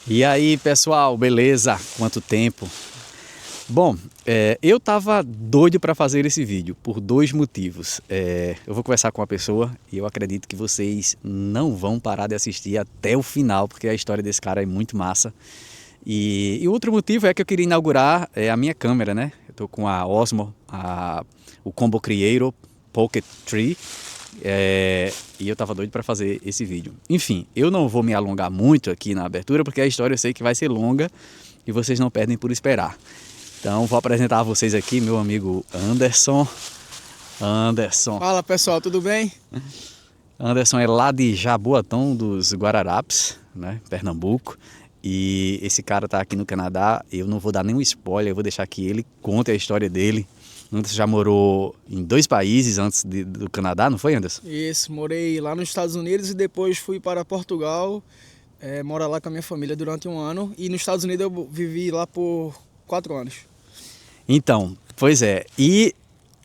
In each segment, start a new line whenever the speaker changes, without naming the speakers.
E aí, pessoal, beleza? Quanto tempo? Bom, eu tava doido para fazer esse vídeo por dois motivos. Eu vou conversar com uma pessoa e eu acredito que vocês não vão parar de assistir até o final, porque a história desse cara é muito massa. E o outro motivo é que eu queria inaugurar a minha câmera, né? Eu tô com a Osmo, o Combo Creator Pocket 3. E eu tava doido para fazer esse vídeo. Enfim, eu não vou me alongar muito aqui na abertura, porque a história eu sei que vai ser longa e vocês não perdem por esperar. Então vou apresentar a vocês aqui meu amigo Anderson.
Fala pessoal, tudo bem?
Anderson é lá de Jaboatão dos Guararapes, né, Pernambuco. E esse cara tá aqui no Canadá. Eu não vou dar nenhum spoiler, eu vou deixar que ele conte a história dele. Anderson já morou em 2 países antes do Canadá, não foi, Anderson?
Isso, morei lá nos Estados Unidos e depois fui para Portugal, morar lá com a minha família durante 1 ano. E nos Estados Unidos eu vivi lá por 4 anos.
Então, pois é. E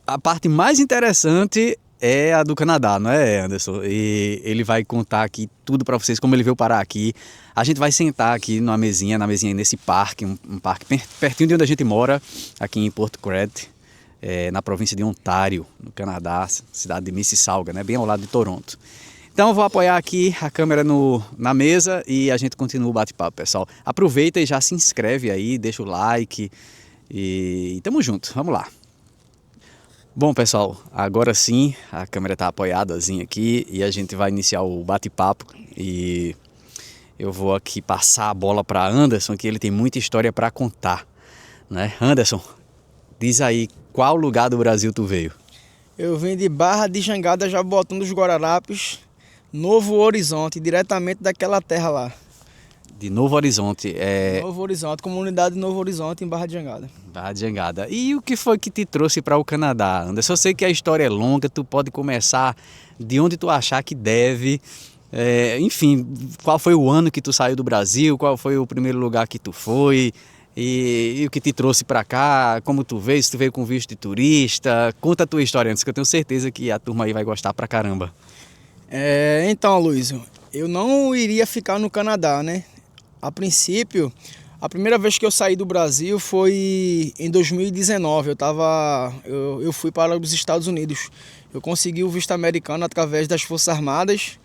a parte mais interessante é a do Canadá, não é, Anderson? E ele vai contar aqui tudo para vocês, como ele veio parar aqui. A gente vai sentar aqui na mesinha nesse parque, um parque pertinho de onde a gente mora, aqui em Port Credit, na província de Ontário, no Canadá, cidade de Mississauga, né, bem ao lado de Toronto. Então eu vou apoiar aqui a câmera na mesa e a gente continua o bate-papo, pessoal. Aproveita e já se inscreve aí, deixa o like e tamo junto, vamos lá. Bom, pessoal, agora sim a câmera está apoiadazinha aqui e a gente vai iniciar o bate-papo e eu vou aqui passar a bola para Anderson, que ele tem muita história para contar, né? Anderson, diz aí qual lugar do Brasil tu veio?
Eu vim de Barra de Jangada, Jaboatão dos Guararapes, Novo Horizonte, diretamente daquela terra lá.
De Novo Horizonte.
Novo Horizonte, comunidade de Novo Horizonte, em Barra de Jangada.
Barra de Jangada. E o que foi que te trouxe para o Canadá, Anderson? Eu sei que a história é longa, tu pode começar de onde tu achar que deve. Enfim, qual foi o ano que tu saiu do Brasil? Qual foi o primeiro lugar que tu foi? E o que te trouxe para cá? Como tu veio? Se tu veio com visto de turista? Conta a tua história antes, que eu tenho certeza que a turma aí vai gostar pra caramba.
Então, Luísio, eu não iria ficar no Canadá, né? A princípio, a primeira vez que eu saí do Brasil foi em 2019. Eu fui para os Estados Unidos. Eu consegui o visto americano através das Forças Armadas.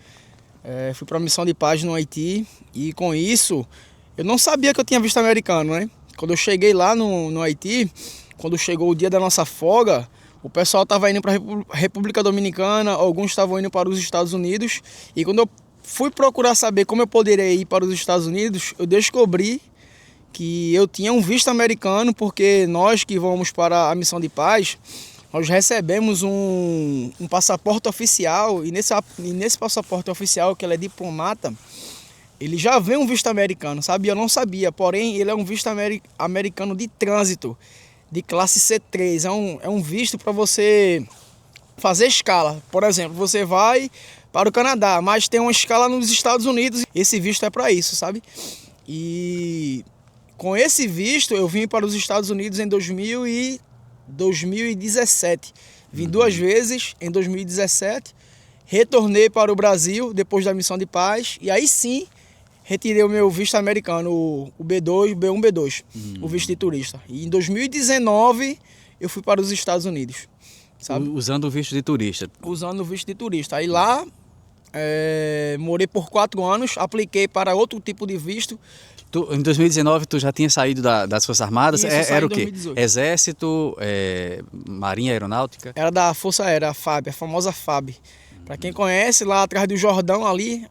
Fui para a missão de paz no Haiti e com isso eu não sabia que eu tinha visto americano, né? Quando eu cheguei lá no Haiti, quando chegou o dia da nossa folga, o pessoal estava indo para a República Dominicana, alguns estavam indo para os Estados Unidos. E quando eu fui procurar saber como eu poderia ir para os Estados Unidos, eu descobri que eu tinha um visto americano, porque nós que vamos para a missão de paz, nós recebemos um passaporte oficial, e nesse passaporte oficial, que ele é diplomata, ele já vem um visto americano, sabe? Eu não sabia, porém ele é um visto americano de trânsito, de classe C3, é um visto para você fazer escala. Por exemplo, você vai para o Canadá, mas tem uma escala nos Estados Unidos, esse visto é para isso, sabe? E com esse visto eu vim para os Estados Unidos em 2017. Vim 2 vezes em 2017, retornei para o Brasil depois da missão de paz e aí sim retirei o meu visto americano, o B2, B1, B2, o visto de turista. E em 2019 eu fui para os Estados Unidos, sabe?
Usando o visto de turista?
Usando o visto de turista. Aí lá morei por 4 anos, apliquei para outro tipo de visto.
Em 2019 tu já tinha saído das Forças Armadas?
Isso,
Era o quê?
2018.
Exército, Marinha Aeronáutica?
Era da Força Aérea, a FAB, a famosa FAB. Para quem conhece, lá atrás do Jordão ali,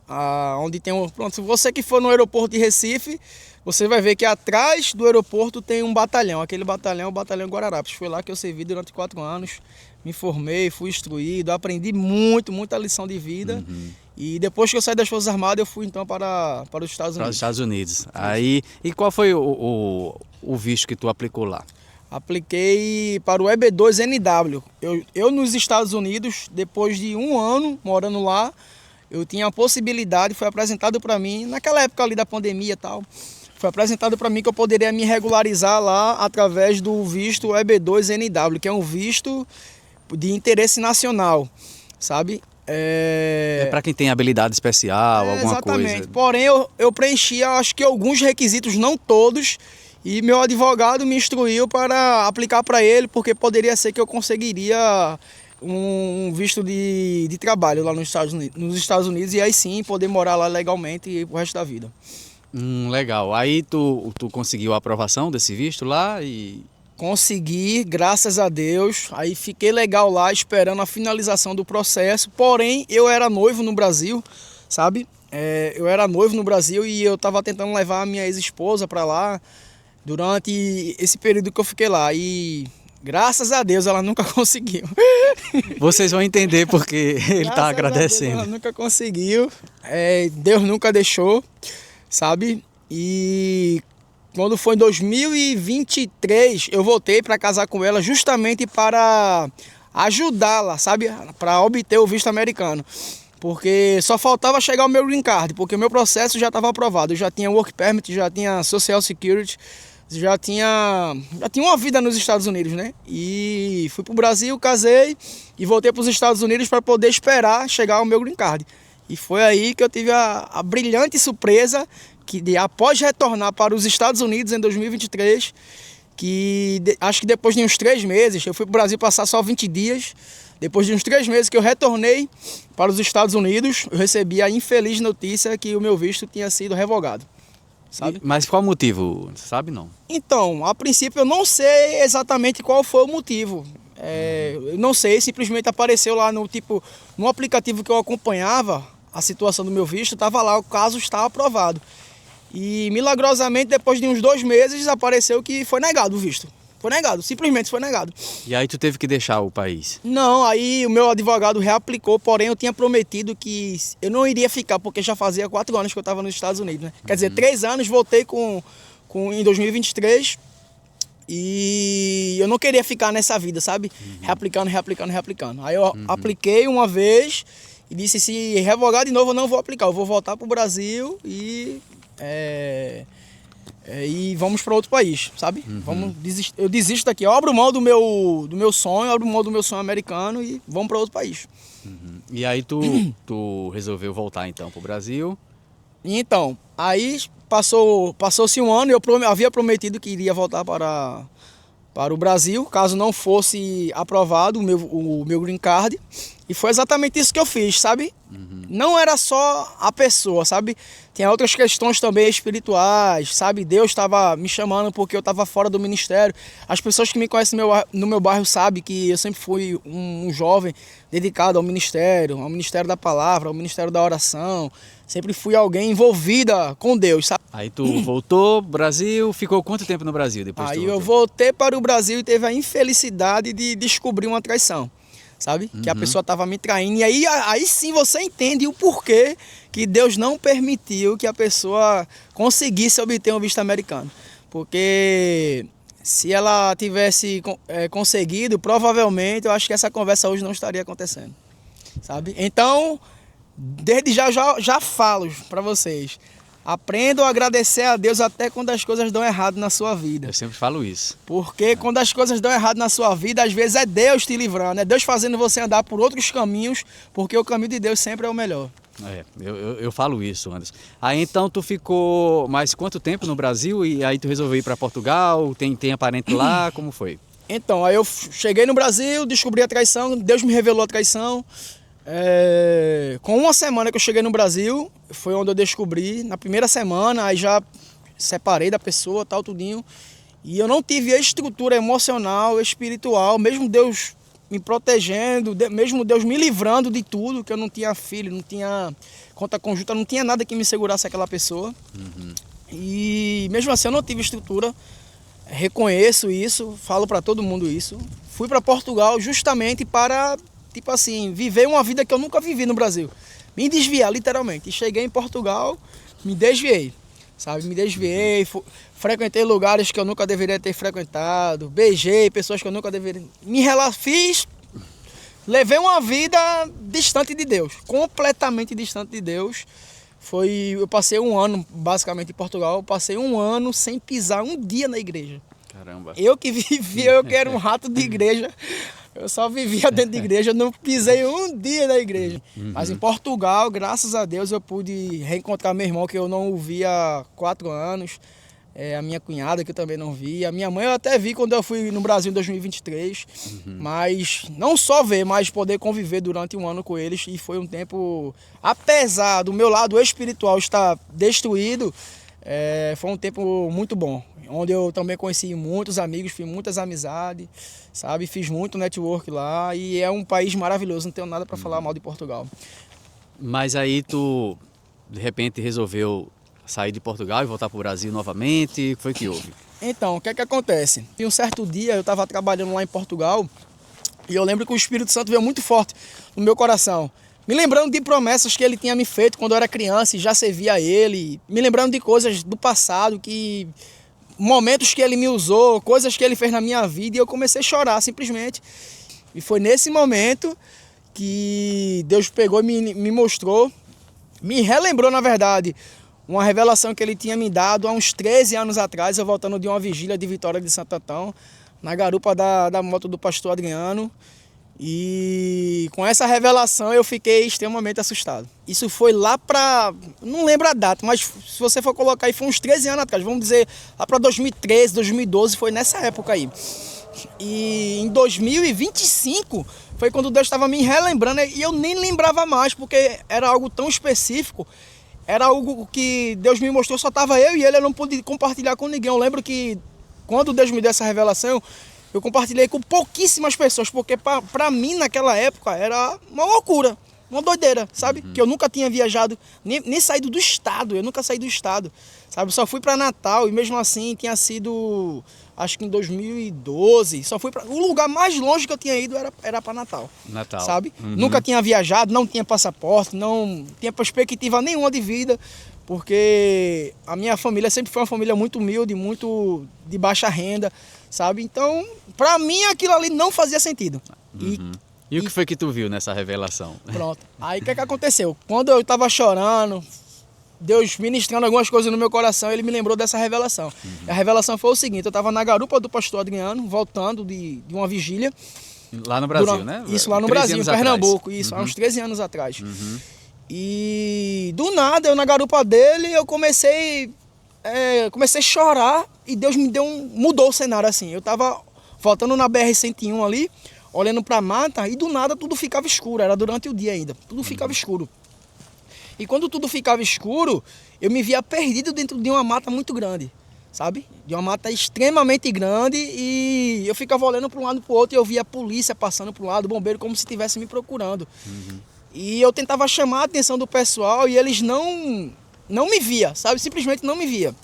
onde tem Pronto, se você que for no aeroporto de Recife, você vai ver que atrás do aeroporto tem um batalhão. Aquele batalhão é o Batalhão Guararapes. Foi lá que eu servi durante 4 anos. Me formei, fui instruído, aprendi muita lição de vida. E depois que eu saí das Forças Armadas, eu fui então para os Estados Unidos.
Para os Estados Unidos. Aí, e qual foi o visto que tu aplicou lá?
Apliquei para o EB2NW. Eu nos Estados Unidos, depois de 1 ano morando lá, eu tinha a possibilidade, foi apresentado para mim, naquela época ali da pandemia e tal, foi apresentado para mim que eu poderia me regularizar lá através do visto EB2NW, que é um visto de interesse nacional, sabe?
É para quem tem habilidade especial, alguma
exatamente.
coisa.
Porém, eu preenchi, acho que alguns requisitos, não todos, e meu advogado me instruiu para aplicar para ele, porque poderia ser que eu conseguiria um visto de trabalho lá nos Estados Unidos, e aí sim poder morar lá legalmente o resto da vida.
Legal. Aí tu conseguiu a aprovação desse visto lá e...
Consegui, graças a Deus. Aí fiquei legal lá esperando a finalização do processo. Porém, eu era noivo no Brasil, sabe? Eu era noivo no Brasil e eu estava tentando levar a minha ex-esposa para lá durante esse período que eu fiquei lá. E graças a Deus ela nunca conseguiu.
Vocês vão entender porque ele está agradecendo.
Ela nunca conseguiu. Deus nunca deixou, sabe? E quando foi em 2023, eu voltei para casar com ela justamente para ajudá-la, sabe? Para obter o visto americano. Porque só faltava chegar o meu green card, porque o meu processo já estava aprovado. Eu já tinha work permit, já tinha social security, já tinha uma vida nos Estados Unidos, né? E fui para o Brasil, casei e voltei para os Estados Unidos para poder esperar chegar o meu green card. E foi aí que eu tive a brilhante surpresa que após retornar para os Estados Unidos em 2023, acho que depois de uns 3 meses, eu fui para o Brasil passar só 20 dias, depois de uns 3 meses que eu retornei para os Estados Unidos, eu recebi a infeliz notícia que o meu visto tinha sido revogado. Sabe?
Mas qual o motivo? Você sabe não?
Então, a princípio eu não sei exatamente qual foi o motivo. Eu não sei, simplesmente apareceu lá no aplicativo que eu acompanhava a situação do meu visto, estava lá, o caso está aprovado. E milagrosamente, depois de uns 2 meses, apareceu que foi negado o visto. Foi negado, simplesmente foi negado.
E aí tu teve que deixar o país?
Não, aí o meu advogado reaplicou, porém eu tinha prometido que eu não iria ficar, porque já fazia 4 anos que eu estava nos Estados Unidos, né? Quer dizer, 3 anos, voltei em 2023 e eu não queria ficar nessa vida, sabe? Reaplicando. Aí eu apliquei uma vez e disse, se revogar de novo eu não vou aplicar, eu vou voltar para o Brasil e vamos para outro país, sabe? Eu desisto daqui, eu abro mão do meu sonho, abro mão do meu sonho americano e vamos para outro país.
E aí tu resolveu voltar então para o Brasil?
Então, aí passou-se um ano e eu havia prometido que iria voltar para o Brasil, caso não fosse aprovado o meu green card. E foi exatamente isso que eu fiz, sabe? Não era só a pessoa, sabe? Tem outras questões também espirituais, sabe? Deus estava me chamando porque eu estava fora do ministério. As pessoas que me conhecem no meu bairro sabem que eu sempre fui um jovem dedicado ao ministério da palavra, ao ministério da oração. Sempre fui alguém envolvida com Deus, sabe?
Aí tu voltou pro Brasil, ficou quanto tempo no Brasil depois?
Aí eu voltei para o Brasil e teve a infelicidade de descobrir uma traição, sabe? Que a pessoa estava me traindo. E aí sim você entende o porquê que Deus não permitiu que a pessoa conseguisse obter um visto americano. Porque se ela tivesse conseguido, provavelmente eu acho que essa conversa hoje não estaria acontecendo, sabe? Então, desde já falo para vocês. Aprendam a agradecer a Deus até quando as coisas dão errado na sua vida.
Eu sempre falo isso.
Porque quando as coisas dão errado na sua vida, às vezes é Deus te livrando, é Deus fazendo você andar por outros caminhos, porque o caminho de Deus sempre é o melhor.
Eu falo isso, Anderson. Aí então tu ficou mais quanto tempo no Brasil e aí tu resolveu ir para Portugal? Tem parente lá? Como foi?
Então, aí eu cheguei no Brasil, descobri a traição, Deus me revelou a traição. Com uma semana que eu cheguei no Brasil, foi onde eu descobri, na primeira semana, aí já separei da pessoa, tal, tudinho, e eu não tive a estrutura emocional, espiritual, mesmo Deus me protegendo, mesmo Deus me livrando de tudo, que eu não tinha filho, não tinha conta conjunta, não tinha nada que me segurasse aquela pessoa, e mesmo assim eu não tive estrutura, reconheço isso, falo para todo mundo isso, fui para Portugal justamente para tipo assim, viver uma vida que eu nunca vivi no Brasil. Me desviar, literalmente. E cheguei em Portugal, me desviei, sabe? Me desviei, frequentei lugares que eu nunca deveria ter frequentado, beijei pessoas que eu nunca deveria... Levei uma vida distante de Deus, completamente distante de Deus. Eu passei 1 ano, basicamente, em Portugal, passei 1 ano sem pisar um dia na igreja.
Caramba.
Eu que vivia, eu que era um rato de igreja, Eu só vivia dentro da igreja, eu não pisei um dia na igreja. Mas em Portugal, graças a Deus, eu pude reencontrar meu irmão, que eu não o via há 4 anos. A minha cunhada, que eu também não vi. A minha mãe eu até vi quando eu fui no Brasil em 2023. Mas não só ver, mas poder conviver durante um ano com eles. E foi um tempo, apesar do meu lado espiritual estar destruído, foi um tempo muito bom. Onde eu também conheci muitos amigos, fiz muitas amizades, sabe? Fiz muito network lá. E é um país maravilhoso, não tenho nada para falar mal de Portugal.
Mas aí tu, de repente, resolveu sair de Portugal e voltar para o Brasil novamente? O que foi que houve?
Então, o que é que acontece? E um certo dia eu estava trabalhando lá em Portugal e eu lembro que o Espírito Santo veio muito forte no meu coração. Me lembrando de promessas que ele tinha me feito quando eu era criança e já servia a ele. Me lembrando de coisas do passado, momentos que ele me usou, coisas que ele fez na minha vida, e eu comecei a chorar simplesmente. E foi nesse momento que Deus pegou e me mostrou, me relembrou, na verdade, uma revelação que ele tinha me dado há uns 13 anos atrás, eu voltando de uma vigília de Vitória de Santo Antão, na garupa da moto do pastor Adriano. E com essa revelação eu fiquei extremamente assustado. Isso foi lá para, não lembro a data, mas se você for colocar aí, foi uns 13 anos atrás, vamos dizer lá para 2013, 2012, foi nessa época aí. E em 2025 foi quando Deus estava me relembrando e eu nem lembrava mais, porque era algo tão específico. Era algo que Deus me mostrou, só estava eu e ele, eu não pude compartilhar com ninguém. Eu lembro que quando Deus me deu essa revelação, eu compartilhei com pouquíssimas pessoas, porque para mim naquela época era uma loucura, uma doideira, sabe? Que eu nunca tinha viajado, nem saído do estado, eu nunca saí do estado, sabe? Só fui para Natal e mesmo assim tinha sido, acho que em 2012, só fui para o lugar mais longe que eu tinha ido era para Natal, sabe? Nunca tinha viajado, não tinha passaporte, não tinha perspectiva nenhuma de vida, porque a minha família sempre foi uma família muito humilde, muito de baixa renda, sabe? Então, para mim aquilo ali não fazia sentido.
E o que foi que tu viu nessa revelação?
Pronto. Aí o que aconteceu? Quando eu estava chorando, Deus ministrando algumas coisas no meu coração, ele me lembrou dessa revelação. A revelação foi o seguinte: eu estava na garupa do pastor Adriano, voltando de uma vigília.
Lá no Brasil, né?
Isso, lá no Brasil, em Pernambuco. Isso, há uns 13 anos atrás. E do nada, eu na garupa dele, eu comecei a chorar e Deus mudou o cenário assim. Eu estava voltando na BR-101 ali, olhando para a mata, e do nada tudo ficava escuro, era durante o dia ainda, tudo ficava escuro. E quando tudo ficava escuro, eu me via perdido dentro de uma mata muito grande, sabe? De uma mata extremamente grande, e eu ficava olhando para um lado e para o outro e eu via a polícia passando para um lado, o bombeiro, como se estivesse me procurando. E eu tentava chamar a atenção do pessoal e eles não me via, sabe? Simplesmente não me via.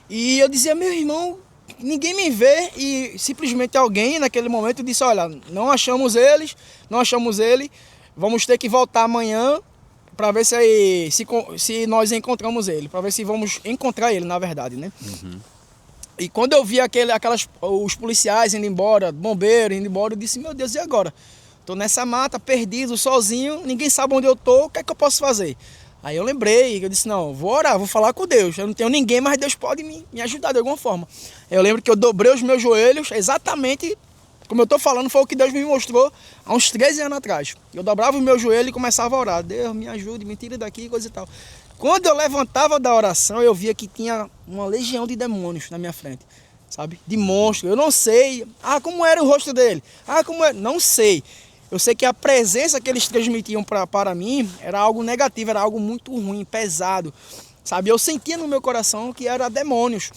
E eu dizia, meu irmão, ninguém me vê, e simplesmente alguém naquele momento disse, olha, não achamos ele, vamos ter que voltar amanhã para ver se nós encontramos ele, para ver se vamos encontrar ele, na verdade, né? E quando eu vi os policiais indo embora, bombeiros indo embora, eu disse, meu Deus, e agora? Tô nessa mata, perdido, sozinho, ninguém sabe onde eu tô, o que é que eu posso fazer? Aí eu lembrei, eu disse, não, vou orar, vou falar com Deus, eu não tenho ninguém, mas Deus pode me ajudar de alguma forma. Eu lembro que eu dobrei os meus joelhos, exatamente como eu tô falando, foi o que Deus me mostrou há uns 13 anos atrás. Eu dobrava os meus joelhos e começava a orar, Deus me ajude, me tire daqui, coisa e tal. Quando eu levantava da oração, eu via que tinha uma legião de demônios na minha frente, sabe? De monstros, eu não sei, como era o rosto dele, como era, não sei. Eu sei que a presença que eles transmitiam para mim era algo negativo, era algo muito ruim, pesado, sabe? Eu sentia no meu coração que era demônios.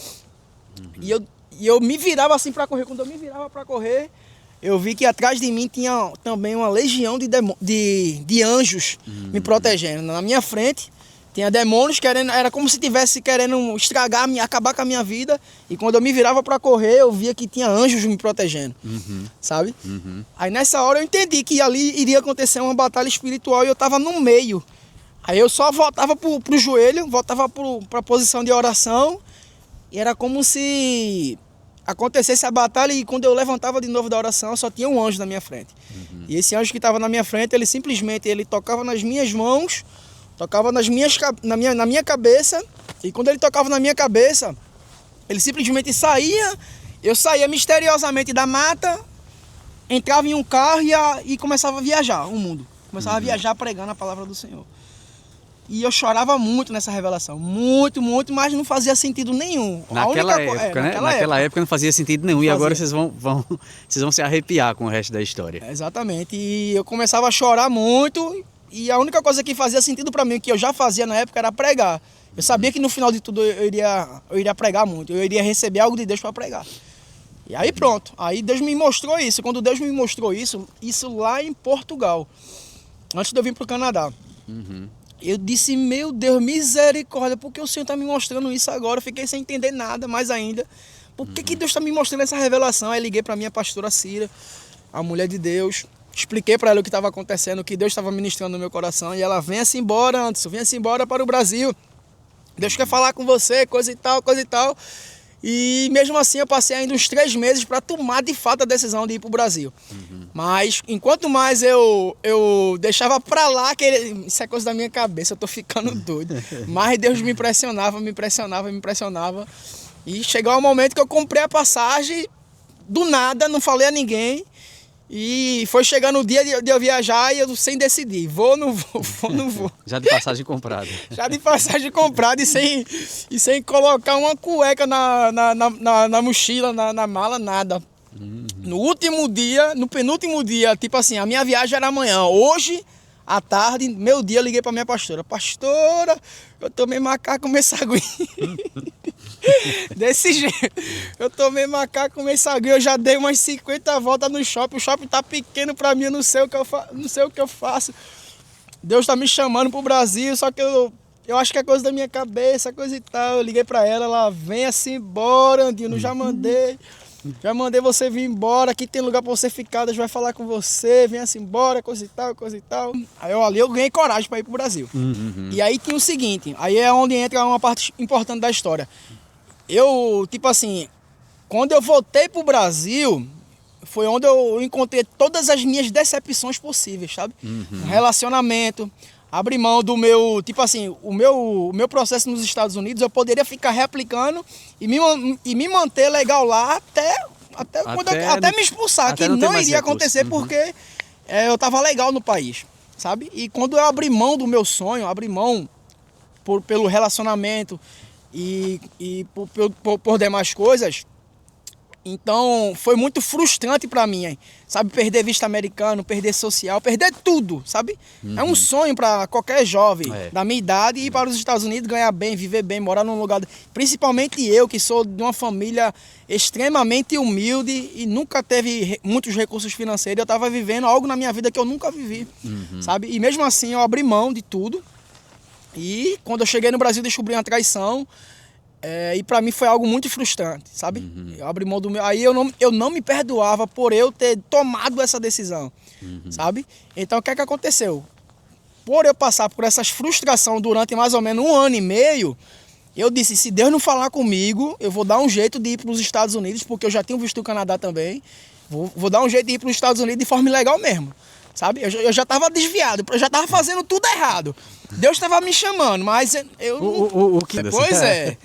E eu me virava assim para correr. Quando eu me virava para correr, eu vi que atrás de mim tinha também uma legião de anjos me protegendo. Na minha frente tinha demônios querendo, era como se estivesse querendo estragar, acabar com a minha vida. E quando eu me virava para correr, eu via que tinha anjos me protegendo, sabe? Aí nessa hora eu entendi que ali iria acontecer uma batalha espiritual e eu estava no meio. Aí eu só voltava pro joelho, voltava para a posição de oração, e era como se acontecesse a batalha, e quando eu levantava de novo da oração, só tinha um anjo na minha frente. E esse anjo que estava na minha frente, ele simplesmente tocava nas minhas mãos, tocava na minha cabeça, e quando ele tocava na minha cabeça, ele simplesmente saía, eu saía misteriosamente da mata, entrava em um carro e começava a viajar o mundo. Começava a viajar pregando a palavra do Senhor. E eu chorava muito nessa revelação. Muito, muito, mas não fazia sentido nenhum.
Naquela época, né? Naquela época não fazia sentido nenhum. E agora vocês vão se arrepiar com o resto da história.
Exatamente. E eu começava a chorar muito. E a única coisa que fazia sentido para mim, que eu já fazia na época, era pregar. Eu sabia que no final de tudo eu iria pregar muito. Eu iria receber algo de Deus para pregar. E aí pronto. Aí Deus me mostrou isso. Quando Deus me mostrou isso lá em Portugal, antes de eu vir para o Canadá. Eu disse, meu Deus, misericórdia, por que o Senhor está me mostrando isso agora? Eu fiquei sem entender nada mais ainda. Por que Deus está me mostrando essa revelação? Aí liguei para minha pastora Cira, a mulher de Deus. Expliquei para ela o que estava acontecendo, o que Deus estava ministrando no meu coração. E ela, venha-se embora, Anderson, venha-se embora para o Brasil. Deus quer falar com você, coisa e tal, coisa e tal. E mesmo assim eu passei ainda uns 3 meses para tomar de fato a decisão de ir para o Brasil. Mas enquanto mais eu deixava para lá, isso é coisa da minha cabeça, eu tô ficando doido. Mas Deus me impressionava. E chegou um momento que eu comprei a passagem, do nada, não falei a ninguém. E foi chegando o dia de eu viajar e eu sem decidir, vou ou não vou.
Já de passagem comprada.
Já de passagem comprada e sem colocar uma cueca na mochila, na mala, nada. No último dia, no penúltimo dia, tipo assim, a minha viagem era amanhã. Hoje, à tarde, meu dia, eu liguei pra minha pastora. Pastora, eu tomei macaco, comei saguinho. Desse jeito. Eu tomei macaco, comei saguinho. Eu já dei umas 50 voltas no shopping. O shopping tá pequeno pra mim, eu não sei o que eu faço. Deus tá me chamando pro Brasil, só que eu acho que é coisa da minha cabeça, coisa e tal. Eu liguei pra ela, venha-se embora, Andino, já mandei você vir embora, aqui tem lugar pra você ficar, Deus vai falar com você, venha-se embora, coisa e tal, coisa e tal. Aí eu ganhei coragem pra ir pro Brasil. E aí tinha o seguinte, aí é onde entra uma parte importante da história. Eu, tipo assim, quando eu voltei pro Brasil, foi onde eu encontrei todas as minhas decepções possíveis, sabe? Relacionamento, abrir mão do meu, tipo assim, o meu processo nos Estados Unidos, eu poderia ficar replicando e me manter legal lá até me expulsar, que não iria acontecer porque eu tava legal no país, sabe? E quando eu abri mão do meu sonho, abri mão pelo relacionamento e por demais coisas, então foi muito frustrante para mim, sabe? Perder visto americano, perder social, perder tudo, sabe? É um sonho para qualquer jovem da minha idade ir para os Estados Unidos, ganhar bem, viver bem, morar num lugar... Principalmente eu, que sou de uma família extremamente humilde e nunca teve muitos recursos financeiros. Eu estava vivendo algo na minha vida que eu nunca vivi, sabe? E mesmo assim eu abri mão de tudo. E quando eu cheguei no Brasil, descobri uma traição. E pra mim foi algo muito frustrante, sabe? Eu abri mão do meu... Aí eu não me perdoava por eu ter tomado essa decisão, sabe? Então o que é que aconteceu? Por eu passar por essas frustrações durante mais ou menos 1 ano e meio, eu disse, se Deus não falar comigo, eu vou dar um jeito de ir para os Estados Unidos, porque eu já tinha visto o Canadá também. Vou dar um jeito de ir para os Estados Unidos de forma ilegal mesmo, sabe? Eu já estava desviado, eu já estava fazendo tudo errado. Deus estava me chamando, mas eu... Pois é.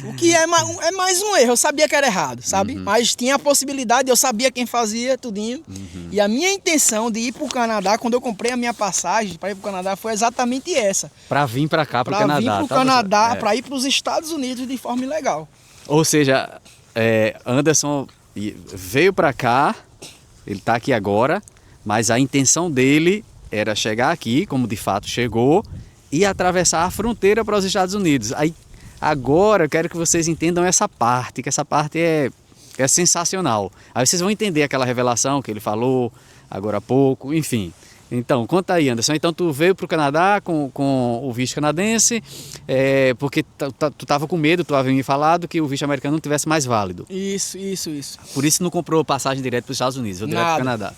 O que é mais um erro. Eu sabia que era errado, sabe? Mas tinha a possibilidade, eu sabia quem fazia, tudinho. E a minha intenção de ir para o Canadá, quando eu comprei a minha passagem para ir para o Canadá, foi exatamente essa.
Para vir para cá, para o Canadá.
Para vir para o Canadá, para ir para os Estados Unidos de forma ilegal.
Ou seja, Anderson veio para cá, ele está aqui agora, mas a intenção dele era chegar aqui, como de fato chegou, e atravessar a fronteira para os Estados Unidos. Aí, agora eu quero que vocês entendam essa parte, que essa parte é sensacional. Aí vocês vão entender aquela revelação que ele falou agora há pouco, enfim. Então, conta aí, Anderson. Então, tu veio para o Canadá com o visto canadense, porque tu estava com medo, tu havia me falado que o visto americano não tivesse mais válido.
Isso.
Por isso não comprou passagem direto para os Estados Unidos, ou direto para o Canadá.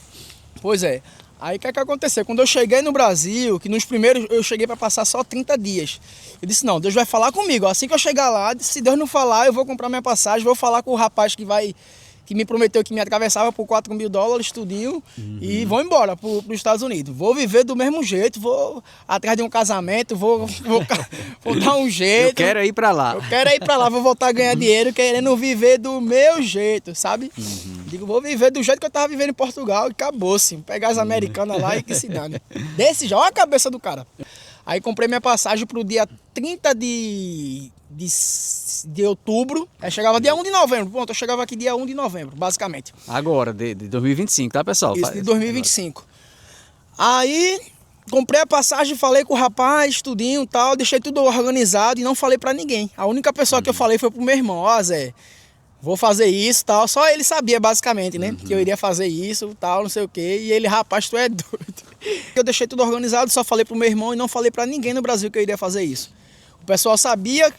Pois é. Aí o que aconteceu? Quando eu cheguei no Brasil, que nos primeiros eu cheguei para passar só 30 dias. Eu disse, não, Deus vai falar comigo. Assim que eu chegar lá, se Deus não falar, eu vou comprar minha passagem, vou falar com o rapaz que me prometeu que me atravessava por $4.000, tudinho, e vou embora para os Estados Unidos. Vou viver do mesmo jeito, vou atrás de um casamento, vou dar um jeito.
Eu quero ir para lá.
Vou voltar a ganhar dinheiro, querendo viver do meu jeito, sabe? Digo, vou viver do jeito que eu tava vivendo em Portugal e acabou-se. Pegar as americanas lá e que se dane. Desse já, olha a cabeça do cara. Aí comprei minha passagem pro dia 30 de outubro. Aí chegava dia 1 de novembro. Pronto, eu chegava aqui dia 1 de novembro, basicamente.
Agora, de 2025, tá, pessoal?
Isso, de 2025. Aí comprei a passagem, falei com o rapaz, tudinho e tal, deixei tudo organizado e não falei pra ninguém. A única pessoa que eu falei foi pro meu irmão, ó, Zé, vou fazer isso e tal. Só ele sabia, basicamente, né? Que eu iria fazer isso tal, não sei o quê. E ele, rapaz, tu é doido. Eu deixei tudo organizado, só falei pro meu irmão e não falei pra ninguém no Brasil que eu iria fazer isso. O pessoal sabia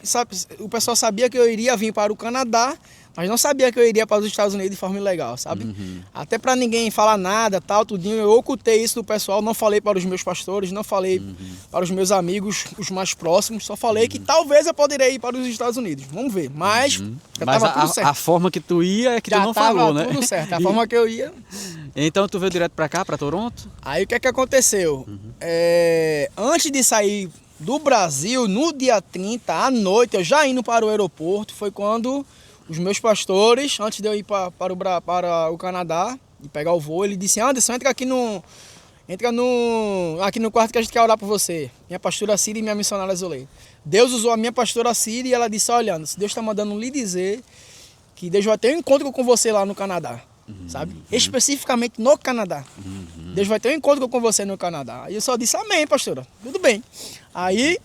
que eu iria vir para o Canadá, mas não sabia que eu iria para os Estados Unidos de forma ilegal, sabe? Até para ninguém falar nada, tal, tudinho. Eu ocultei isso do pessoal, não falei para os meus pastores, não falei para os meus amigos, os mais próximos. Só falei que talvez eu poderia ir para os Estados Unidos. Vamos ver. Mas já
Mas
tava tudo certo.
a forma que tu ia é que
Já
tu não falou, né?
tudo certo. A forma que eu ia...
Então tu veio direto pra cá, pra Toronto?
Aí o que é que aconteceu? Antes de sair do Brasil, no dia 30, à noite, eu já indo para o aeroporto, foi quando os meus pastores, antes de eu ir para o Canadá e pegar o voo, ele disse, Anderson, entra aqui no quarto que a gente quer orar por você. Minha pastora Cira e minha missionária Zoleide. Deus usou a minha pastora Cira e ela disse, olha, Anderson, Deus está mandando lhe dizer que Deus vai ter um encontro com você lá no Canadá. Sabe? Especificamente no Canadá. Deus vai ter um encontro com você no Canadá. Aí eu só disse, amém, pastora, tudo bem. Aí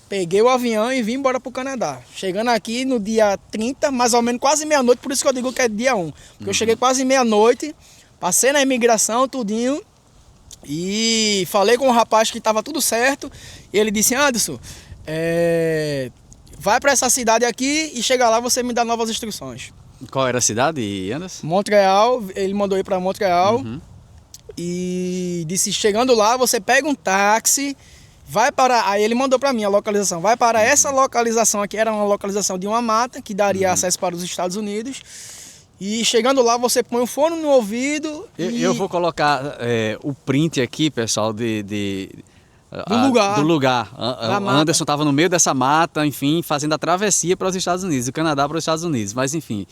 peguei o avião e vim embora pro Canadá. Chegando aqui no dia 30, mais ou menos quase meia-noite, por isso que eu digo que é dia 1. Porque eu cheguei quase meia-noite, passei na imigração, tudinho, e falei com o rapaz que estava tudo certo. E ele disse, Anderson, vai para essa cidade aqui e chega lá você me dá novas instruções.
Qual era a cidade, Anderson?
Montreal, ele mandou ir para Montreal e disse, chegando lá, você pega um táxi, vai para... Aí ele mandou para mim a localização, vai para essa localização aqui, era uma localização de uma mata, que daria acesso para os Estados Unidos, e chegando lá, você põe o fone no ouvido
Eu vou colocar o print aqui, pessoal, do lugar. Anderson estava no meio dessa mata, enfim, fazendo a travessia para os Estados Unidos, do Canadá para os Estados Unidos. Mas enfim,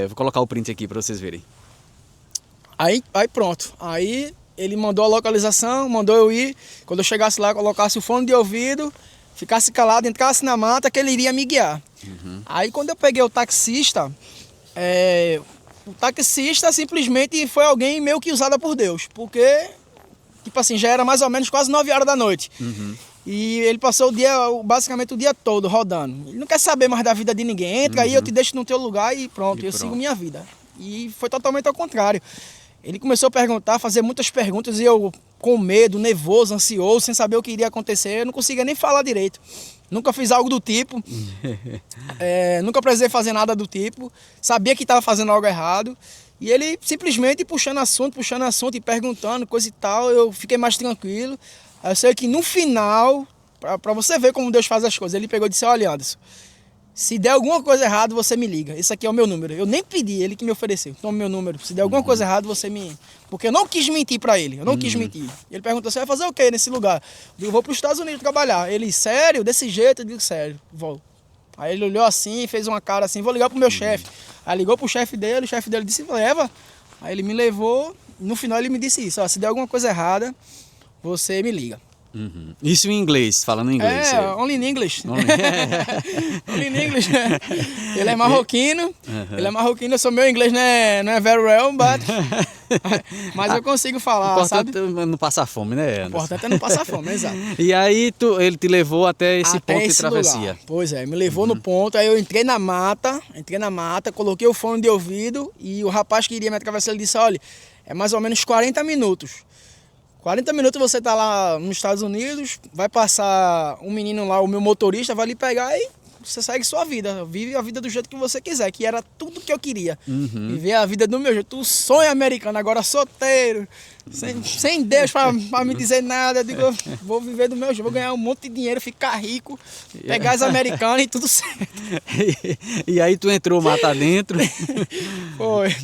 vou colocar o print aqui para vocês verem.
Aí pronto. Aí ele mandou a localização, mandou eu ir. Quando eu chegasse lá, colocasse o fone de ouvido, ficasse calado, entrasse na mata, que ele iria me guiar. Aí quando eu peguei o taxista simplesmente foi alguém meio que usada por Deus, porque... Tipo assim, já era mais ou menos quase 9 horas da noite. E ele passou basicamente o dia todo rodando. Ele não quer saber mais da vida de ninguém. Entra aí, eu te deixo no teu lugar e pronto, eu sigo minha vida. E foi totalmente ao contrário. Ele começou a perguntar, fazer muitas perguntas e eu com medo, nervoso, ansioso, sem saber o que iria acontecer. Eu não conseguia nem falar direito. Nunca fiz algo do tipo. Nunca precisei fazer nada do tipo. Sabia que estava fazendo algo errado. E ele simplesmente puxando assunto e perguntando, coisa e tal, eu fiquei mais tranquilo. Eu sei que no final, para você ver como Deus faz as coisas, ele pegou e disse, olha, Anderson, se der alguma coisa errada, você me liga. Esse aqui é o meu número. Eu nem pedi, ele que me ofereceu. Toma meu número. Se der alguma coisa errada, você me... Porque eu não quis mentir para ele, eu não quis mentir. Ele perguntou, você vai fazer o quê nesse lugar? Eu digo, vou para os Estados Unidos trabalhar. Ele, sério? Desse jeito? Eu digo, sério, vou. Aí ele olhou assim, fez uma cara assim, vou ligar pro meu chefe. Aí ligou pro chefe dele, o chefe dele disse, leva. Aí ele me levou, no final ele me disse isso, ó, se der alguma coisa errada, você me liga.
Isso em inglês, falando em inglês.
Only in English. Only in English. Ele é marroquino, eu sou meu inglês não é very well, mas eu consigo falar,
importante
sabe?
É não passar fome, né, Anderson?
O importante é não passar fome, exato.
E aí ele te levou até esse ponto de travessia.
Lugar. Pois é, me levou no ponto, aí eu entrei na mata, coloquei o fone de ouvido e o rapaz que iria me atravessar, ele disse, olha, é mais ou menos 40 minutos. 40 minutos você tá lá nos Estados Unidos, vai passar um menino lá, o meu motorista, vai lhe pegar e você segue sua vida. Vive a vida do jeito que você quiser, que era tudo que eu queria. Viver a vida do meu jeito. O sonho americano, agora solteiro, sem Deus pra me dizer nada. Eu digo, vou viver do meu jeito, vou ganhar um monte de dinheiro, ficar rico, pegar as americanas e tudo certo.
E aí tu entrou mata dentro?
Foi.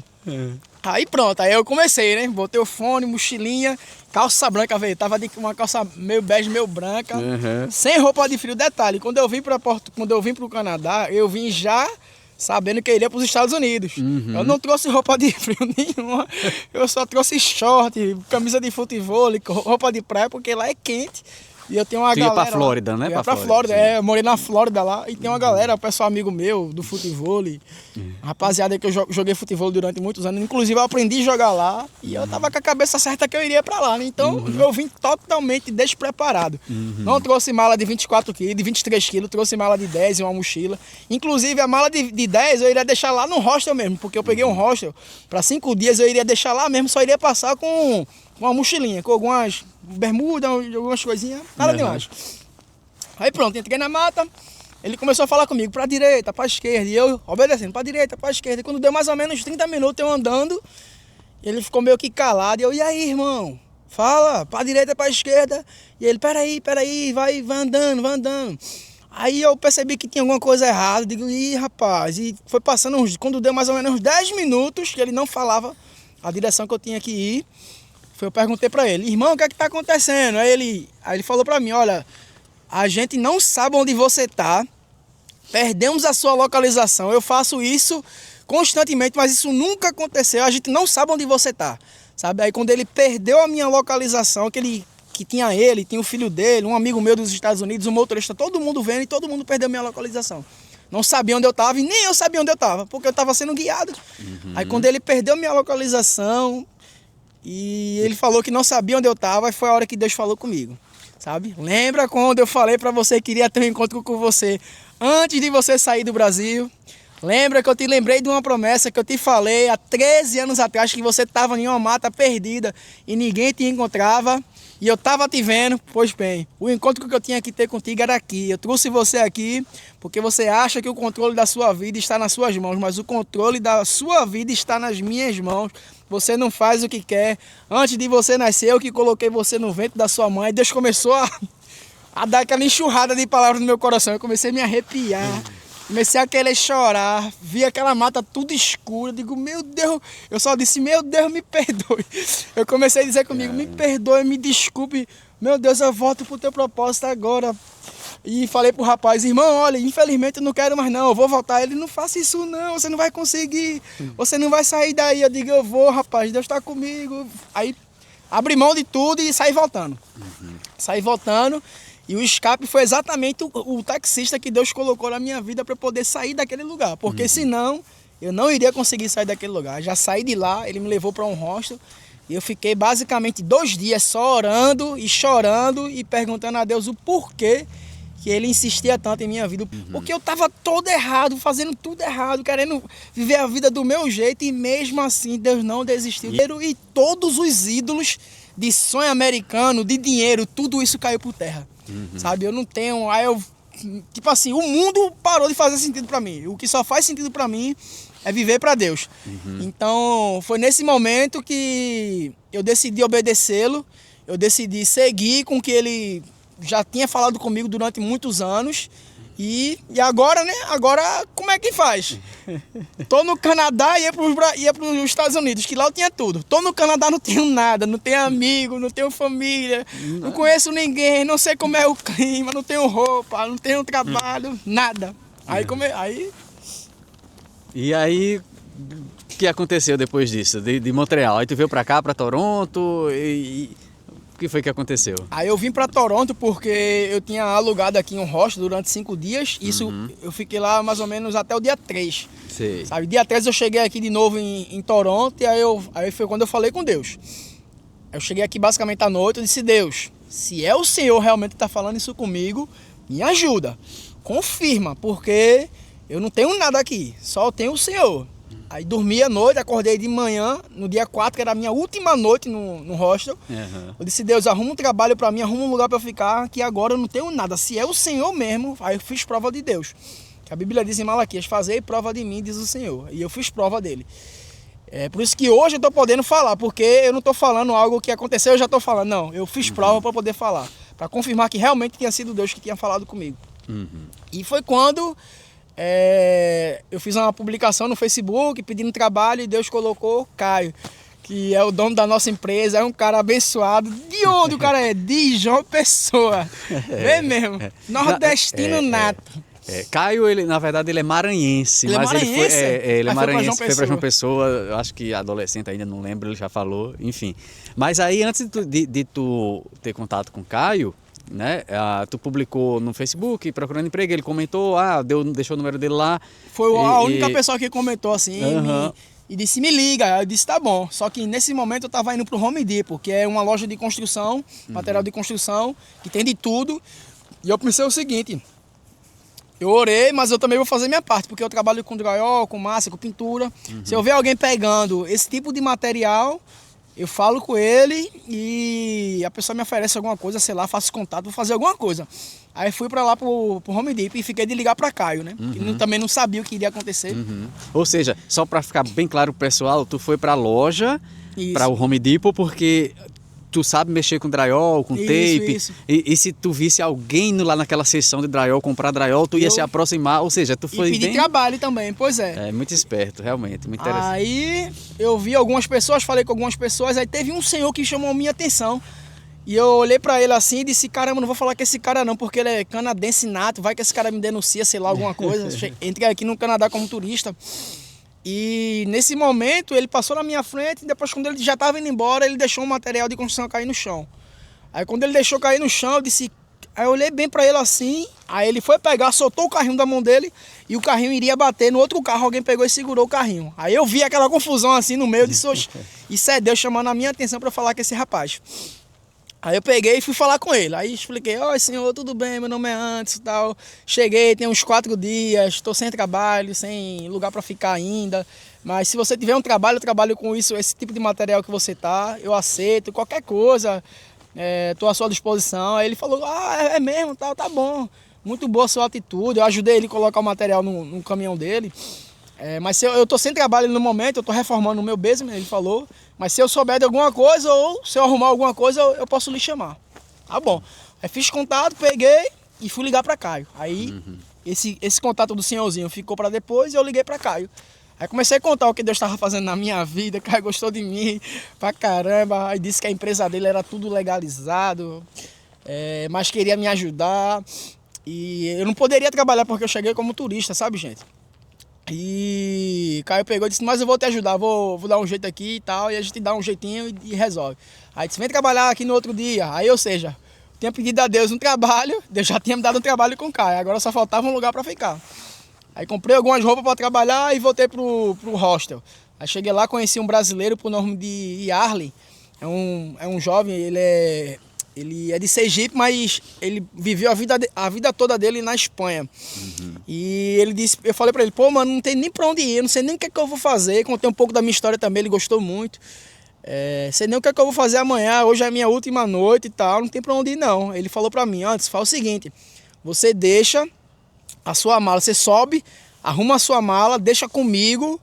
Aí pronto, aí eu comecei, né? Botei o fone, mochilinha, calça branca, velho. Tava de uma calça meio bege, meio branca, sem roupa de frio. Detalhe, quando eu vim pro Canadá, eu vim já sabendo que eu iria para os Estados Unidos. Eu não trouxe roupa de frio nenhuma, eu só trouxe short, camisa de futebol, roupa de praia, porque lá é quente. E eu tenho uma galera.
Ia pra Flórida, né?
Eu ia pra Flórida, eu morei na Flórida lá. E tem uma galera, o pessoal amigo meu do futebol. Rapaziada que eu joguei futebol durante muitos anos. Inclusive eu aprendi a jogar lá. E eu tava com a cabeça certa que eu iria pra lá, né? Então eu vim totalmente despreparado. Não trouxe mala de 24 quilos, de 23 quilos. Trouxe mala de 10 e uma mochila. Inclusive a mala de 10 eu iria deixar lá no hostel mesmo. Porque eu peguei um hostel. Pra 5 dias eu iria deixar lá mesmo. Só iria passar com uma mochilinha, com algumas bermudas, algumas coisinhas, nada demais. Aí pronto, entrei na mata, ele começou a falar comigo, pra direita, pra esquerda, e eu obedecendo, pra direita, pra esquerda. E quando deu mais ou menos 30 minutos eu andando, ele ficou meio que calado, e aí, irmão? Fala, pra direita, pra esquerda. E ele, peraí, vai andando, vai andando. Aí eu percebi que tinha alguma coisa errada, digo, ih, rapaz, e foi passando, quando deu mais ou menos uns 10 minutos, que ele não falava a direção que eu tinha que ir, eu perguntei pra ele, irmão, o que é que tá acontecendo? Aí ele falou pra mim, olha, a gente não sabe onde você tá, perdemos a sua localização, eu faço isso constantemente, mas isso nunca aconteceu, a gente não sabe onde você tá, sabe? Aí quando ele perdeu a minha localização, que tinha ele, tinha o filho dele, um amigo meu dos Estados Unidos, um motorista, todo mundo vendo e todo mundo perdeu a minha localização. Não sabia onde eu tava e nem eu sabia onde eu tava, porque eu tava sendo guiado. Aí quando ele perdeu a minha localização, e ele falou que não sabia onde eu estava, e foi a hora que Deus falou comigo, sabe? Lembra quando eu falei para você que queria ter um encontro com você antes de você sair do Brasil? Lembra que eu te lembrei de uma promessa que eu te falei há 13 anos atrás, que você estava em uma mata perdida e ninguém te encontrava? E eu estava te vendo? Pois bem, o encontro que eu tinha que ter contigo era aqui. Eu trouxe você aqui porque você acha que o controle da sua vida está nas suas mãos, mas o controle da sua vida está nas minhas mãos. Você não faz o que quer. Antes de você nascer, eu que coloquei você no ventre da sua mãe. Deus começou a dar aquela enxurrada de palavras no meu coração. Eu comecei a me arrepiar. Comecei a querer chorar, vi aquela mata tudo escura, digo, meu Deus, eu só disse, meu Deus, me perdoe. Eu comecei a dizer comigo, me perdoe, me desculpe, meu Deus, eu volto pro teu propósito agora. E falei pro rapaz, irmão, olha, infelizmente eu não quero mais não, eu vou voltar. Ele, não faça isso não, você não vai conseguir, você não vai sair daí. Eu digo, eu vou, rapaz, Deus tá comigo. Aí abri mão de tudo e saí voltando. Saí voltando. E o escape foi exatamente o taxista que Deus colocou na minha vida para eu poder sair daquele lugar. Porque senão eu não iria conseguir sair daquele lugar. Já saí de lá, ele me levou para um hostel. E eu fiquei basicamente 2 dias só orando e chorando e perguntando a Deus o porquê que ele insistia tanto em minha vida. Porque eu estava todo errado, fazendo tudo errado, querendo viver a vida do meu jeito. E mesmo assim Deus não desistiu. E todos os ídolos de sonho americano, de dinheiro, tudo isso caiu por terra. Sabe, eu não tenho, tipo assim, o mundo parou de fazer sentido pra mim. O que só faz sentido pra mim é viver pra Deus. Então, foi nesse momento que eu decidi obedecê-lo, eu decidi seguir com o que ele já tinha falado comigo durante muitos anos. E agora, né? Agora, como é que faz? Tô no Canadá e ia pros Estados Unidos, que lá eu tinha tudo. Tô no Canadá, não tenho nada, não tenho amigo, não tenho família, não conheço ninguém, não sei como é o clima, não tenho roupa, não tenho trabalho, nada.
E aí, o que aconteceu depois disso, de Montreal? Aí tu veio pra cá, pra Toronto, o que foi que aconteceu?
Aí eu vim para Toronto porque eu tinha alugado aqui um hostel durante 5 dias. Isso eu fiquei lá mais ou menos até o dia 3.
Sei.
Sabe? Dia 3 eu cheguei aqui de novo em Toronto e aí foi quando eu falei com Deus. Eu cheguei aqui basicamente à noite e disse, Deus, se é o Senhor realmente que está falando isso comigo, me ajuda. Confirma, porque eu não tenho nada aqui, só tenho o Senhor. Aí dormi à noite, acordei de manhã, no dia 4, que era a minha última noite no hostel. Eu disse, Deus, arruma um trabalho pra mim, arruma um lugar pra eu ficar, que agora eu não tenho nada. Se é o Senhor mesmo, aí eu fiz prova de Deus. Que a Bíblia diz em Malaquias, fazei prova de mim, diz o Senhor. E eu fiz prova dele. É por isso que hoje eu tô podendo falar, porque eu não tô falando algo que aconteceu, eu já tô falando. Não, eu fiz prova pra poder falar. Pra confirmar que realmente tinha sido Deus que tinha falado comigo. E foi quando... eu fiz uma publicação no Facebook pedindo trabalho e Deus colocou Caio, que é o dono da nossa empresa, é um cara abençoado. De onde o cara é? De João Pessoa. Vê mesmo, nordestino nato.
Caio, ele, na verdade, ele é maranhense,
Ele é
mas ele
maranhense?
ele é
Mas foi pra
maranhense,
João
foi pra João
Pessoa.
Pessoa, eu acho que adolescente ainda, não lembro, ele já falou, enfim. Mas aí, antes de tu ter contato com o Caio, né, tu publicou no Facebook, procurando emprego, ele comentou, deixou o número dele lá.
Foi a única pessoa que comentou assim
Aham.
e disse, me liga. Eu disse, tá bom. Só que nesse momento eu tava indo pro Home Depot, que é uma loja de construção, material de construção, que tem de tudo. E eu pensei o seguinte, eu orei, mas eu também vou fazer minha parte, porque eu trabalho com drywall, com massa, com pintura. Se eu ver alguém pegando esse tipo de material, eu falo com ele e a pessoa me oferece alguma coisa, sei lá, faço contato, vou fazer alguma coisa. Aí fui pra lá pro Home Depot e fiquei de ligar pra Caio, né? Que também não sabia o que iria acontecer.
Ou seja, só para ficar bem claro pro pessoal, tu foi pra loja,
Isso.
para o Home Depot, porque tu sabe mexer com drywall, com tape.
Isso.
E se tu visse alguém lá naquela seção de drywall, comprar drywall, tu ia se aproximar, ou seja, tu
E
foi
pedir
bem...
trabalho também, pois é.
É, muito esperto, realmente, muito interessante.
Aí eu vi algumas pessoas, falei com algumas pessoas, aí teve um senhor que chamou a minha atenção. E eu olhei pra ele assim e disse, caramba, não vou falar com esse cara não, porque ele é canadense nato, vai que esse cara me denuncia, sei lá, alguma coisa. Entrei aqui no Canadá como turista. E nesse momento ele passou na minha frente e depois quando ele já estava indo embora, ele deixou um material de construção cair no chão. Aí quando ele deixou cair no chão, eu disse... Aí eu olhei bem pra ele assim, aí ele foi pegar, soltou o carrinho da mão dele e o carrinho iria bater no outro carro, alguém pegou e segurou o carrinho. Aí eu vi aquela confusão assim no meio, eu disse, oxe, isso é Deus chamando a minha atenção pra falar com esse rapaz. Aí eu peguei e fui falar com ele, aí expliquei, oi senhor, tudo bem, meu nome é Anderson e tal. Cheguei, tem uns 4 dias, estou sem trabalho, sem lugar pra ficar ainda. Mas se você tiver um trabalho, eu trabalho com isso, esse tipo de material que você tá, eu aceito, qualquer coisa. Estou à sua disposição. Aí ele falou, é mesmo, tá bom. Muito boa a sua atitude. Eu ajudei ele a colocar o material no caminhão dele. Mas se eu estou sem trabalho no momento, eu estou reformando o meu basement, ele falou. Mas se eu souber de alguma coisa ou se eu arrumar alguma coisa, eu posso lhe chamar. Tá bom. Aí fiz contato, peguei e fui ligar para Caio. Aí esse contato do senhorzinho ficou para depois e eu liguei para Caio. Aí comecei a contar o que Deus estava fazendo na minha vida, Caio gostou de mim pra caramba. Aí disse que a empresa dele era tudo legalizado, mas queria me ajudar. E eu não poderia trabalhar porque eu cheguei como turista, sabe, gente? E Caio pegou e disse, mas eu vou te ajudar, vou dar um jeito aqui e tal, e a gente dá um jeitinho e resolve. Aí disse, vem trabalhar aqui no outro dia. Aí, ou seja, tinha pedido a Deus um trabalho, Deus já tinha me dado um trabalho com o Caio, agora só faltava um lugar para ficar. Aí comprei algumas roupas para trabalhar e voltei pro hostel. Aí cheguei lá, conheci um brasileiro por nome de Yarley. É um jovem, ele é de Sergipe, mas ele viveu a vida toda dele na Espanha. E ele disse, eu falei para ele, pô, mano, não tem nem para onde ir, não sei nem o que é que eu vou fazer. Contei um pouco da minha história também, ele gostou muito. Sei nem o que é que eu vou fazer amanhã, hoje é a minha última noite e tal, não tem para onde ir não. Ele falou para mim, antes, fala o seguinte, você deixa a sua mala, você sobe, arruma a sua mala, deixa comigo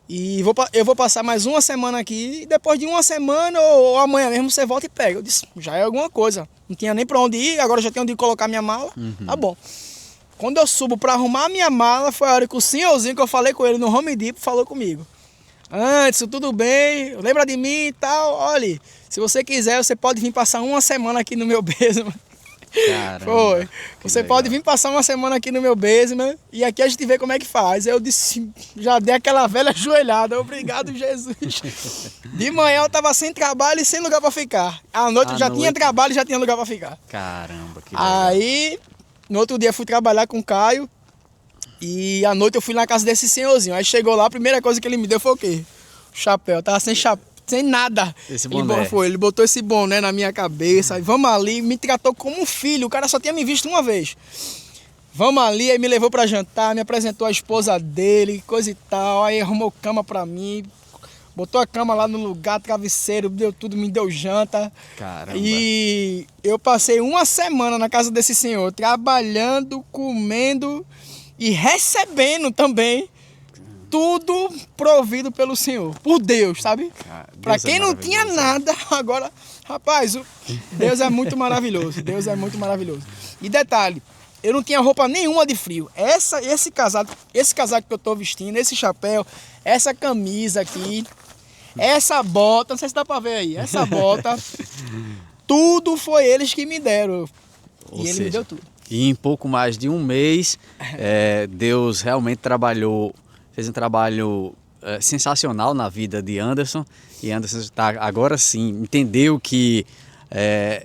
e eu vou passar mais uma semana aqui e depois de uma semana ou amanhã mesmo você volta e pega. Eu disse, já é alguma coisa, não tinha nem para onde ir, agora já tenho onde colocar minha mala, tá bom. Quando eu subo para arrumar a minha mala, foi a hora que o senhorzinho que eu falei com ele no Home Depot falou comigo. Anderson, tudo bem? Lembra de mim e tal? Olha, se você quiser, você pode vir passar uma semana aqui no meu basement.
Caramba,
foi. Você
legal.
pode vir passar uma semana aqui no meu basement e aqui a gente vê como é que faz. Eu disse, já dei aquela velha ajoelhada. Obrigado, Jesus. De manhã eu tava sem trabalho e sem lugar para ficar. À noite eu já tinha trabalho e já tinha lugar para ficar.
Caramba, que legal.
Aí, no outro dia fui trabalhar com o Caio e à noite eu fui na casa desse senhorzinho. Aí chegou lá, a primeira coisa que ele me deu foi o quê? O chapéu. Eu tava sem chapéu. Sem nada.
Esse boné.
Ele botou esse boné na minha cabeça. Aí vamos ali, me tratou como um filho. O cara só tinha me visto uma vez. Vamos ali, aí me levou pra jantar, me apresentou a esposa dele, coisa e tal. Aí arrumou cama pra mim, botou a cama lá no lugar, travesseiro, deu tudo, me deu janta.
Caramba.
E eu passei uma semana na casa desse senhor, trabalhando, comendo e recebendo também. Tudo provido pelo Senhor, por Deus, sabe? Para quem não tinha nada, agora, rapaz, Deus é muito maravilhoso. Deus é muito maravilhoso. E detalhe, eu não tinha roupa nenhuma de frio. Esse casaco que eu tô vestindo, esse chapéu, essa camisa aqui, essa bota, não sei se dá para ver aí, essa bota, tudo foi eles que me deram. E ele me deu tudo.
E em pouco mais de um mês, Deus realmente fez um trabalho sensacional na vida de Anderson. E Anderson agora sim entendeu que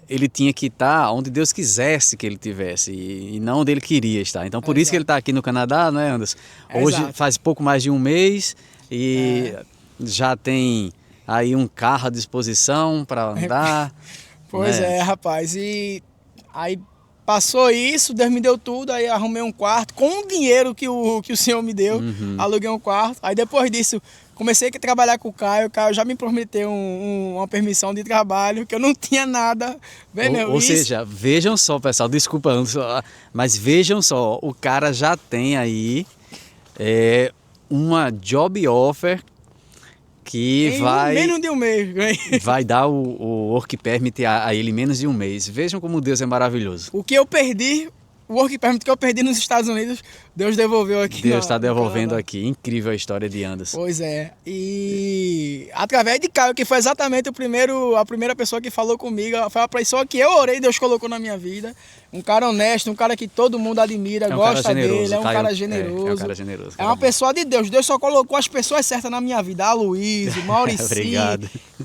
ele tinha que estar onde Deus quisesse que ele tivesse e não onde ele queria estar. Então por isso que ele está aqui no Canadá, não é, Anderson? Hoje faz pouco mais de um mês e já tem aí um carro à disposição para andar.
Pois rapaz. E aí passou isso, Deus me deu tudo, aí arrumei um quarto com o dinheiro que o Senhor me deu, aluguei um quarto. Aí depois disso, comecei a trabalhar com o Caio já me prometeu uma permissão de trabalho, que eu não tinha nada.
Ou seja, vejam só, pessoal, desculpa, mas vejam só, o cara já tem aí uma job offer que
menos de um mês.
Vai dar o Work Permit a ele em menos de um mês. Vejam como Deus é maravilhoso.
O que eu perdi, o Work Permit que eu perdi nos Estados Unidos, Deus devolveu aqui.
Deus está devolvendo aqui. Incrível a história de Anderson.
Pois é. E através de Caio, que foi exatamente a primeira pessoa que falou comigo, foi a pessoa que eu orei, Deus colocou na minha vida. Um cara honesto, um cara que todo mundo admira, gosta dele, é um cara generoso.
É um cara generoso.
É uma pessoa de Deus. Deus só colocou as pessoas certas na minha vida. A Luiz, o Maurici,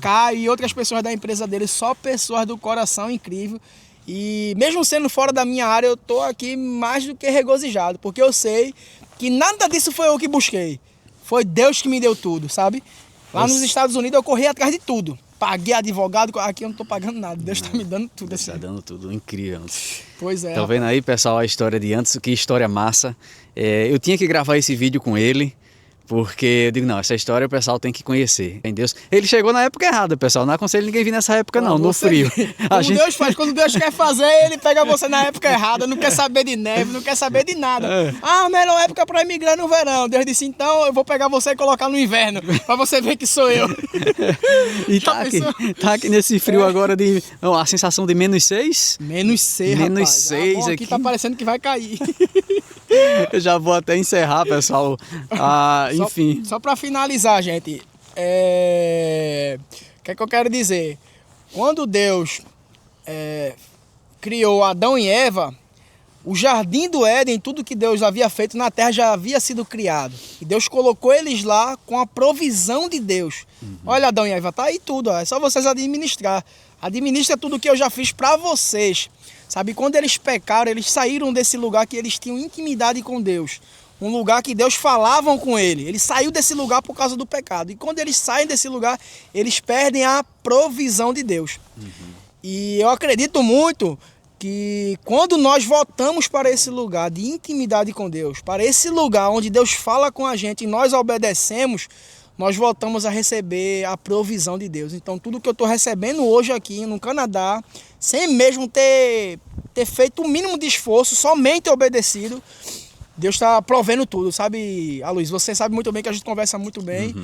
Caio e outras pessoas da empresa dele. Só pessoas do coração incrível. E mesmo sendo fora da minha área, eu tô aqui mais do que regozijado. Porque eu sei que nada disso foi eu que busquei. Foi Deus que me deu tudo, sabe? Lá nos Estados Unidos eu corri atrás de tudo. Paguei advogado, aqui eu não tô pagando nada. Deus tá me dando tudo.
Deus tá dando tudo, incrível.
Pois é.
Tá vendo aí, pessoal, a história de Anderson? Que história massa. Eu tinha que gravar esse vídeo com ele, porque eu digo, não, essa história o pessoal tem que conhecer. Em Deus. Ele chegou na época errada, pessoal. Não aconselho ninguém vir nessa época, não, no frio.
Deus faz, quando Deus quer fazer, ele pega você na época errada, não quer saber de neve, não quer saber de nada. A melhor época para emigrar é no verão. Deus disse, então eu vou pegar você e colocar no inverno, para você ver que sou eu.
E tá aqui nesse frio agora de a sensação de -6?
-6, rapaz.
-6
aqui tá parecendo que vai cair.
Eu já vou até encerrar, pessoal. Enfim.
Só para finalizar, gente. O que é que eu quero dizer? Quando Deus criou Adão e Eva, o jardim do Éden, tudo que Deus havia feito na terra já havia sido criado. E Deus colocou eles lá com a provisão de Deus. Olha, Adão e Eva, tá aí tudo. É só vocês administrar. Administra tudo que eu já fiz para vocês. Sabe, quando eles pecaram, eles saíram desse lugar que eles tinham intimidade com Deus. Um lugar que Deus falava com ele. Ele saiu desse lugar por causa do pecado. E quando eles saem desse lugar, eles perdem a provisão de Deus. E eu acredito muito que quando nós voltamos para esse lugar de intimidade com Deus, para esse lugar onde Deus fala com a gente e nós obedecemos, nós voltamos a receber a provisão de Deus. Então tudo que eu estou recebendo hoje aqui no Canadá, sem mesmo ter feito o mínimo de esforço, somente obedecido, Deus está provendo tudo, sabe, Luiz? Você sabe muito bem que a gente conversa muito bem.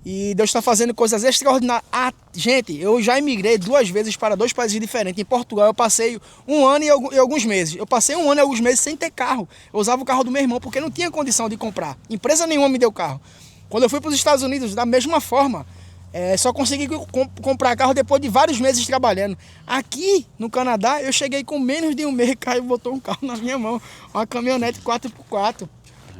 E Deus está fazendo coisas extraordinárias. Gente, eu já emigrei 2 vezes para 2 países diferentes. Em Portugal eu passei 1 ano e alguns meses. Eu passei 1 ano e alguns meses sem ter carro. Eu usava o carro do meu irmão porque não tinha condição de comprar. Empresa nenhuma me deu carro. Quando eu fui para os Estados Unidos, da mesma forma, só consegui comprar carro depois de vários meses trabalhando. Aqui no Canadá, eu cheguei com menos de um mês, Caio botou um carro na minha mão, uma caminhonete 4x4.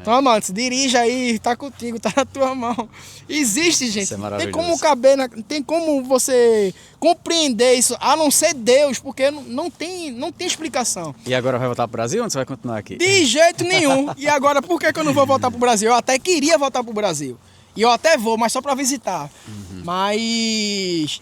Toma, antes, dirija aí, tá contigo, tá na tua mão. Existe, gente. Isso é maravilhoso. Tem como caber, tem como você compreender isso, a não ser Deus, porque não tem explicação.
E agora vai voltar pro Brasil ou você vai continuar aqui?
De jeito nenhum. E agora, por que eu não vou voltar pro Brasil? Eu até queria voltar pro Brasil. E eu até vou, mas só para visitar. Mas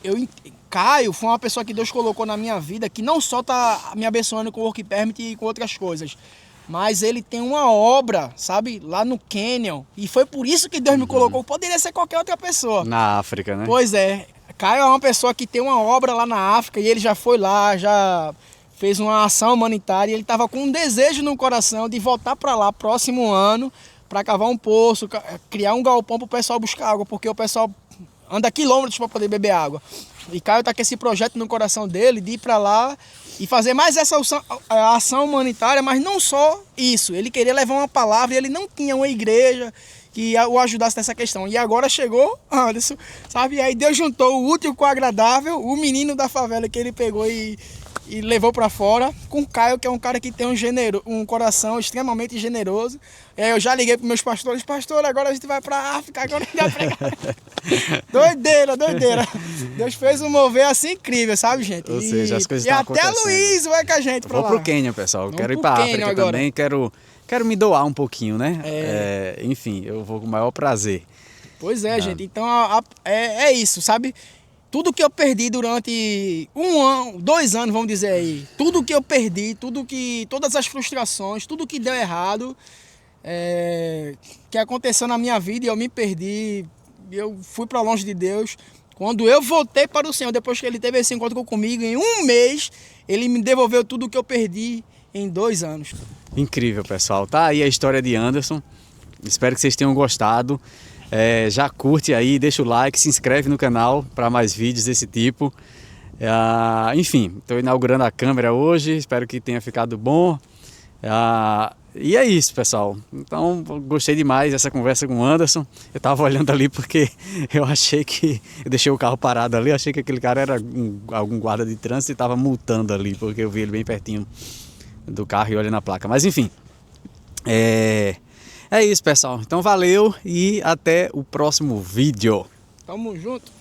Caio foi uma pessoa que Deus colocou na minha vida, que não só tá me abençoando com o Work Permit e com outras coisas, mas ele tem uma obra, sabe, lá no Canyon. E foi por isso que Deus me colocou. Poderia ser qualquer outra pessoa.
Na África, né?
Pois é. Caio é uma pessoa que tem uma obra lá na África e ele já foi lá, já fez uma ação humanitária. E ele estava com um desejo no coração de voltar para lá próximo ano para cavar um poço, criar um galpão para o pessoal buscar água, porque o pessoal anda quilômetros para poder beber água. E Caio está com esse projeto no coração dele de ir para lá e fazer mais essa ação humanitária, mas não só isso. Ele queria levar uma palavra e ele não tinha uma igreja. que o ajudasse nessa questão. E agora chegou Anderson, sabe? E aí Deus juntou o útil com o agradável, o menino da favela que ele pegou e levou para fora, com o Caio, que é um cara que tem um coração extremamente generoso. Eu já liguei para meus pastores, pastor, agora a gente vai para África, agora a gente vai pregar. Doideira, doideira. Deus fez um mover assim incrível, sabe, gente?
Ou seja, as coisas
e
estão
até
acontecendo.
Luiz vai com a gente para lá.
Vou pro Quênia, pessoal.
Vamos
Quero ir
pro
pra
Quênia
África
agora.
também, quero me doar um pouquinho, né? Enfim, eu vou com o maior prazer.
Pois é, gente. Então é isso, sabe? Tudo que eu perdi durante 1 ano, 2 anos, vamos dizer aí, tudo que eu perdi, todas as frustrações, tudo que deu errado, que aconteceu na minha vida e eu me perdi, eu fui para longe de Deus. Quando eu voltei para o Senhor, depois que ele teve esse encontro comigo, em 1 mês, ele me devolveu tudo que eu perdi em 2 anos.
Incrível, pessoal. Tá aí a história de Anderson. Espero que vocês tenham gostado. Já curte aí, deixa o like, se inscreve no canal para mais vídeos desse tipo. Enfim, estou inaugurando a câmera hoje, espero que tenha ficado bom. E é isso, pessoal. Então, gostei demais dessa conversa com o Anderson. Eu estava olhando ali porque eu achei que... Eu deixei o carro parado ali, achei que aquele cara era algum guarda de trânsito e estava multando ali, porque eu vi ele bem pertinho do carro e olhando a placa. Mas enfim, é isso, pessoal. Então valeu e até o próximo vídeo.
Tamo junto.